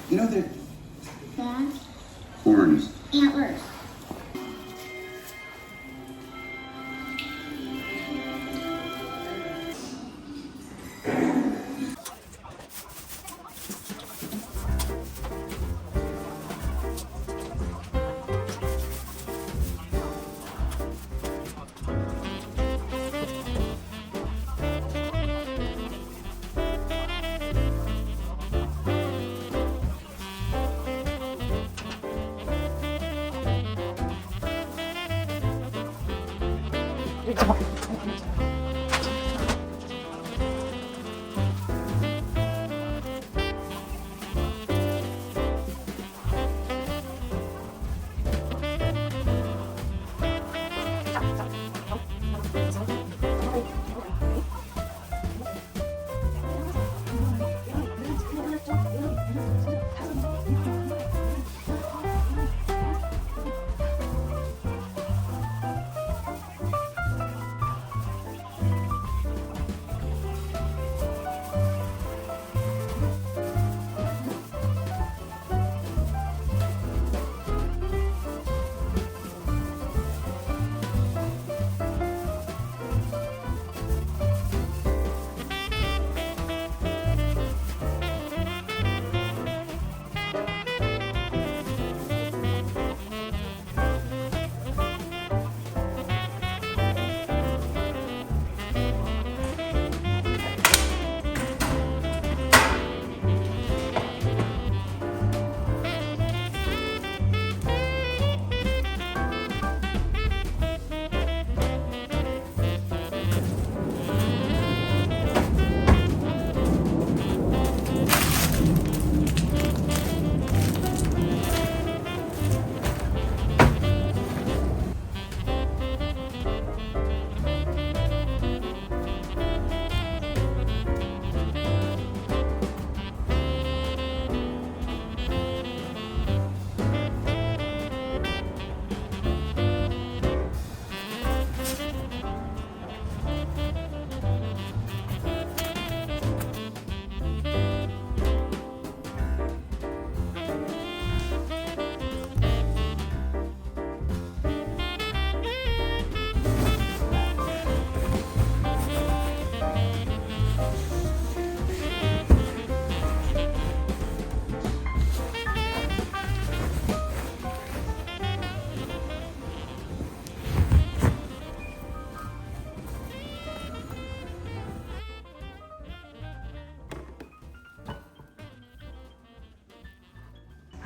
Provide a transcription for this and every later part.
You know that Dad? horns. Antlers.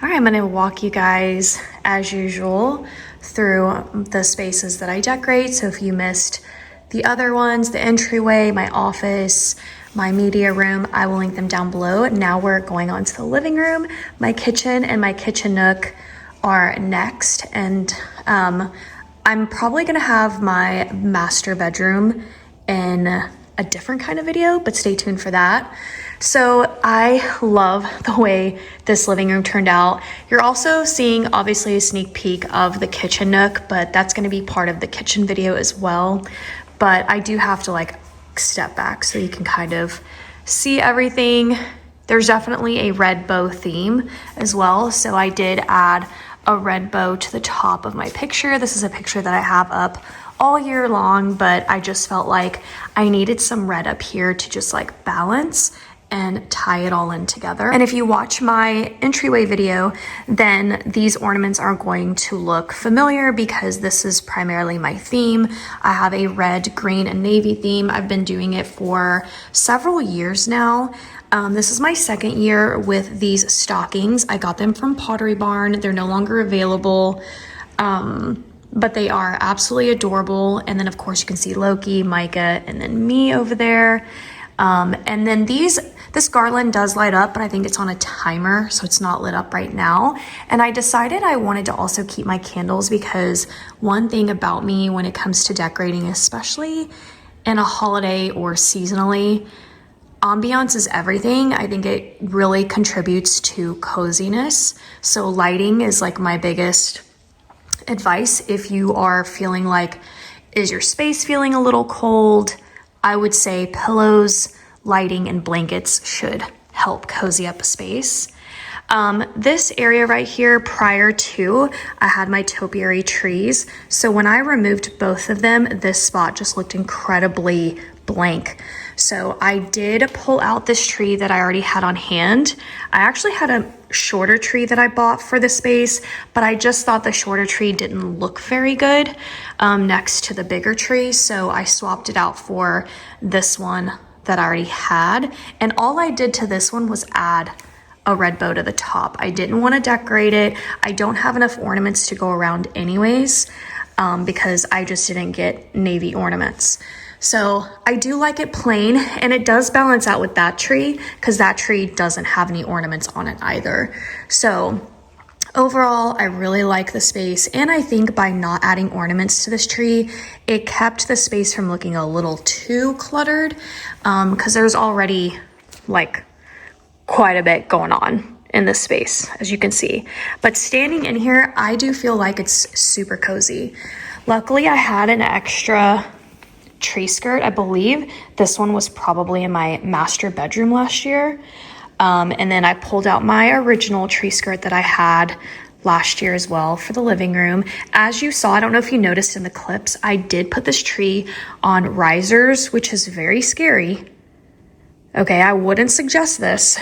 All right, I'm gonna walk you guys, as usual, through the spaces that I decorate. So if you missed the other ones, the entryway, my office, my media room, I will link them down below. Now we're going on to the living room. My kitchen and my kitchen nook are next. And I'm probably gonna have my master bedroom in a different kind of video, but stay tuned for that. So I love the way this living room turned out. You're also seeing obviously a sneak peek of the kitchen nook, but that's gonna be part of the kitchen video as well. But I do have to like step back so you can kind of see everything. There's definitely a red bow theme as well. So I did add a red bow to the top of my picture. This is a picture that I have up all year long, but I just felt like I needed some red up here to just like balance and tie it all in together. And if you watch my entryway video, then these ornaments are going to look familiar because this is primarily my theme. I have a red, green, and navy theme. I've been doing it for several years now. This is my second year with these stockings. I got them from Pottery Barn. They're no longer available, but they are absolutely adorable. And then of course you can see Loki, Micah, and then me over there. And then this garland does light up, but I think it's on a timer, so it's not lit up right now. And I decided I wanted to also keep my candles because one thing about me when it comes to decorating, especially in a holiday or seasonally, ambiance is everything. I think it really contributes to coziness. So lighting is like my biggest advice. If you are feeling like, is your space feeling a little cold? I would say pillows, lighting, and blankets should help cozy up a space. This area right here, prior to, I had my topiary trees. So when I removed both of them, this spot just looked incredibly blank. So I did pull out this tree that I already had on hand. I actually had a shorter tree that I bought for the space, but I just thought the shorter tree didn't look very good next to the bigger tree. So I swapped it out for this one that I already had. And all I did to this one was add a red bow to the top. I didn't want to decorate it. I don't have enough ornaments to go around anyways, because I just didn't get navy ornaments. So I do like it plain, and it does balance out with that tree because that tree doesn't have any ornaments on it either. So overall, I really like the space, and I think by not adding ornaments to this tree, it kept the space from looking a little too cluttered because there's already like quite a bit going on in this space, as you can see. But standing in here, I do feel like it's super cozy. Luckily, I had an extra tree skirt. I believe this one was probably in my master bedroom last year. And then I pulled out my original tree skirt that I had last year as well for the living room. As you saw, I don't know if you noticed in the clips, I did put this tree on risers, which is very scary. Okay, I wouldn't suggest this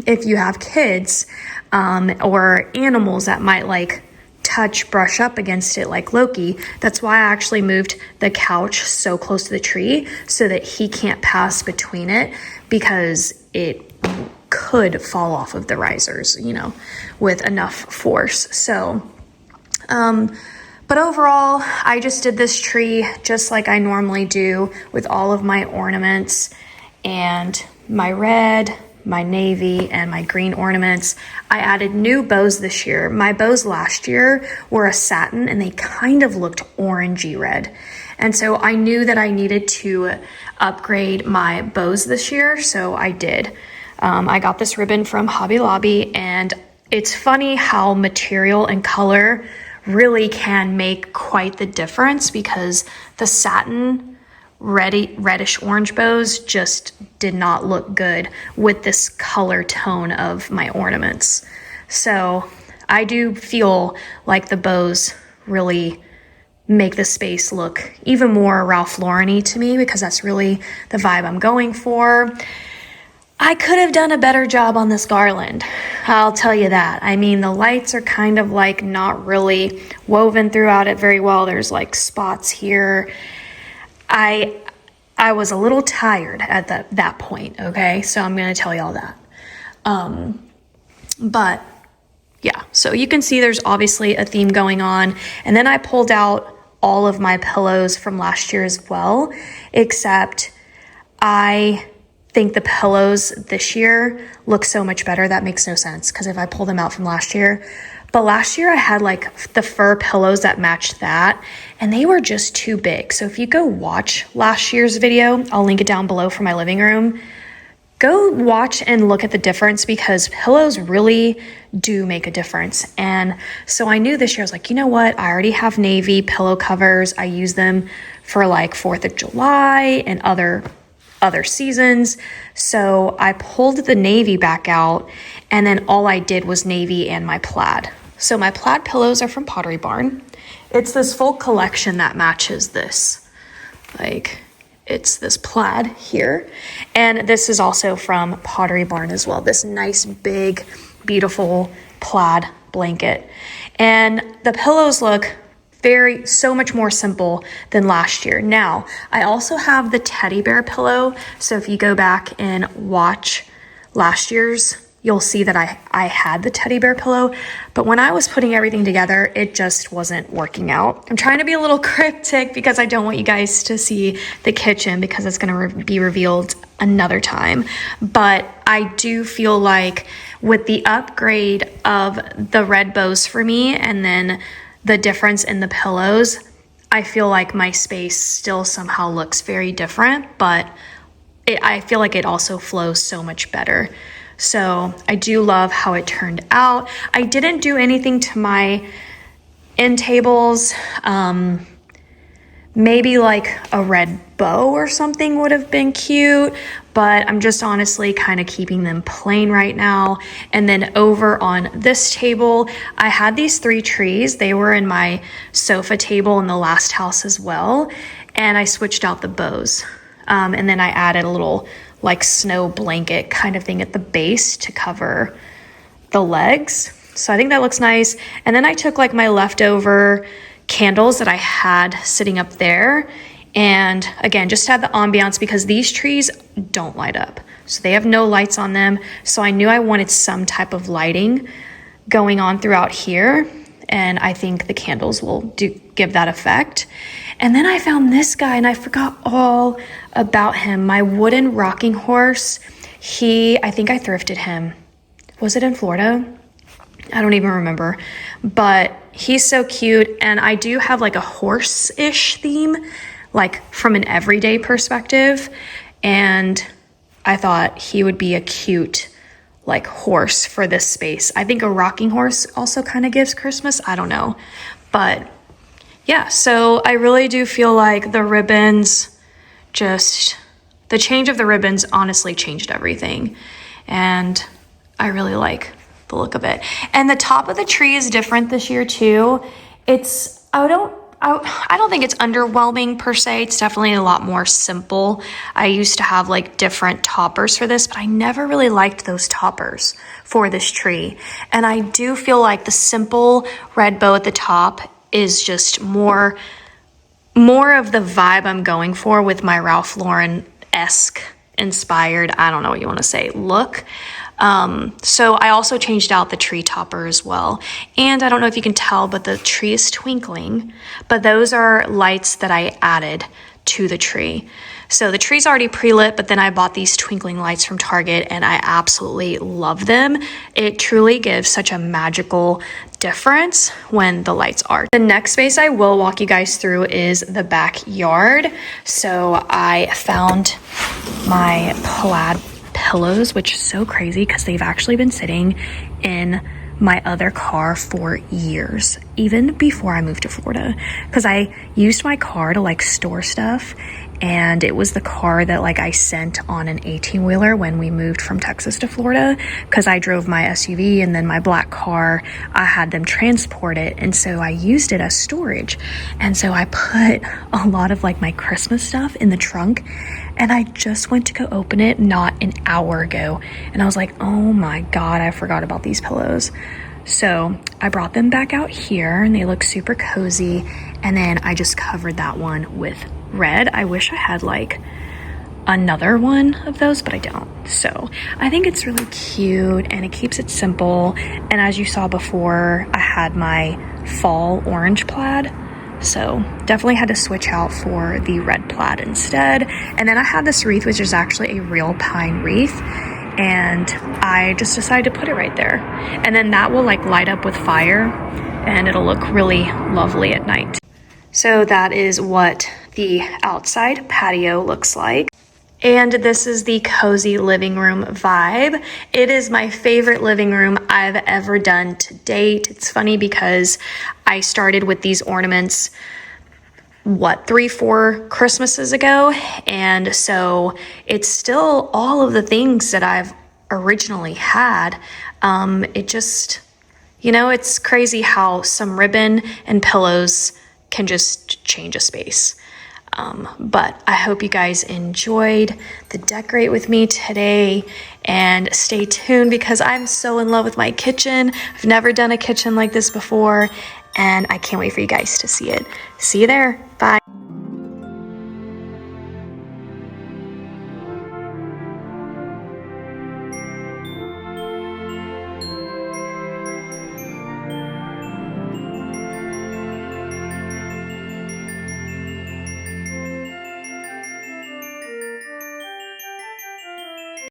if you have kids or animals that might like brush up against it like Loki. That's why I actually moved the couch so close to the tree so that he can't pass between it, because it could fall off of the risers, you know, with enough force. So, but overall, I just did this tree just like I normally do with all of my ornaments and my red, my navy, and my green ornaments. I added new bows this year. My bows last year were a satin and they kind of looked orangey red. And so I knew that I needed to upgrade my bows this year, so I did. I got this ribbon from Hobby Lobby, and it's funny how material and color really can make quite the difference, because the satin reddish orange bows just did not look good with this color tone of my ornaments. So I do feel like the bows really make the space look even more Ralph Lauren-y to me, because that's really the vibe I'm going for. I could have done a better job on this garland, I'll tell you that. I mean, the lights are kind of like not really woven throughout it very well. There's like spots here. I was a little tired at that point, okay? So I'm going to tell y'all that. But yeah, so you can see there's obviously a theme going on. And then I pulled out all of my pillows from last year as well, except I think the pillows this year look so much better. That makes no sense because if I pull them out from last year, but last year I had like the fur pillows that matched that and they were just too big. So if you go watch last year's video, I'll link it down below for my living room. Go watch and look at the difference because pillows really do make a difference. And so I knew this year, I was like, you know what? I already have navy pillow covers. I use them for like 4th of July and other seasons. So I pulled the navy back out and then all I did was navy and my plaid. So my plaid pillows are from Pottery Barn. It's this full collection that matches this. Like, it's this plaid here. And this is also from Pottery Barn as well. This nice, big, beautiful plaid blanket. And the pillows look so much more simple than last year. Now, I also have the teddy bear pillow. So if you go back and watch last year's, you'll see that I had the teddy bear pillow, but when I was putting everything together, it just wasn't working out. I'm trying to be a little cryptic because I don't want you guys to see the kitchen because it's gonna be revealed another time. But I do feel like with the upgrade of the red bows for me and then the difference in the pillows, I feel like my space still somehow looks very different, but I feel like it also flows so much better. So I do love how it turned out. I didn't do anything to my end tables. Maybe like a red bow or something would have been cute, but I'm just honestly kind of keeping them plain right now. And then over on this table, I had these 3 trees. They were in my sofa table in the last house as well. And I switched out the bows. And then I added a little like snow blanket kind of thing at the base to cover the legs. So I think that looks nice. And then I took like my leftover candles that I had sitting up there. And again, just to have the ambiance because these trees don't light up. So they have no lights on them. So I knew I wanted some type of lighting going on throughout here. And I think the candles will give that effect. And then I found this guy and I forgot all about him. My wooden rocking horse. I think I thrifted him. Was it in Florida? I don't even remember. But he's so cute. And I do have like a horse-ish theme, like from an everyday perspective. And I thought he would be a cute like horse for this space. I think a rocking horse also kind of gives Christmas. I don't know. But yeah, so I really do feel like the ribbons, the change of the ribbons honestly changed everything. And I really like the look of it. And the top of the tree is different this year too. I don't think it's underwhelming per se. It's definitely a lot more simple. I used to have like different toppers for this, but I never really liked those toppers for this tree. And I do feel like the simple red bow at the top is just more of the vibe I'm going for with my Ralph Lauren-esque inspired, I don't know what you want to say, look. So I also changed out the tree topper as well. And I don't know if you can tell, but the tree is twinkling. But those are lights that I added to the tree. So the tree's already pre-lit, but then I bought these twinkling lights from Target and I absolutely love them. It truly gives such a magical difference when the lights are. The next space I will walk you guys through is the backyard. So I found my plaid pillows, which is so crazy because they've actually been sitting in my other car for years, even before I moved to Florida, because I used my car to like store stuff. And it was the car that like I sent on an 18-wheeler when we moved from Texas to Florida, because I drove my SUV and then my black car, I had them transport it. And so I used it as storage. And so I put a lot of like my Christmas stuff in the trunk, and I just went to go open it not an hour ago. And I was like, oh my God, I forgot about these pillows. So I brought them back out here and they look super cozy. And then I just covered that one with red. I wish I had like another one of those, but I don't. So I think it's really cute and it keeps it simple. And as you saw before, I had my fall orange plaid. So definitely had to switch out for the red plaid instead. And then I had this wreath, which is actually a real pine wreath. And I just decided to put it right there. And then that will like light up with fire and it'll look really lovely at night. So that is what the outside patio looks like. And this is the cozy living room vibe. It is my favorite living room I've ever done to date. It's funny because I started with these ornaments, what, 3-4 Christmases ago? And so it's still all of the things that I've originally had. It just, you know, it's crazy how some ribbon and pillows can just change a space. But I hope you guys enjoyed the decorate with me today, and stay tuned because I'm so in love with my kitchen. I've never done a kitchen like this before and I can't wait for you guys to see it. See you there. Bye.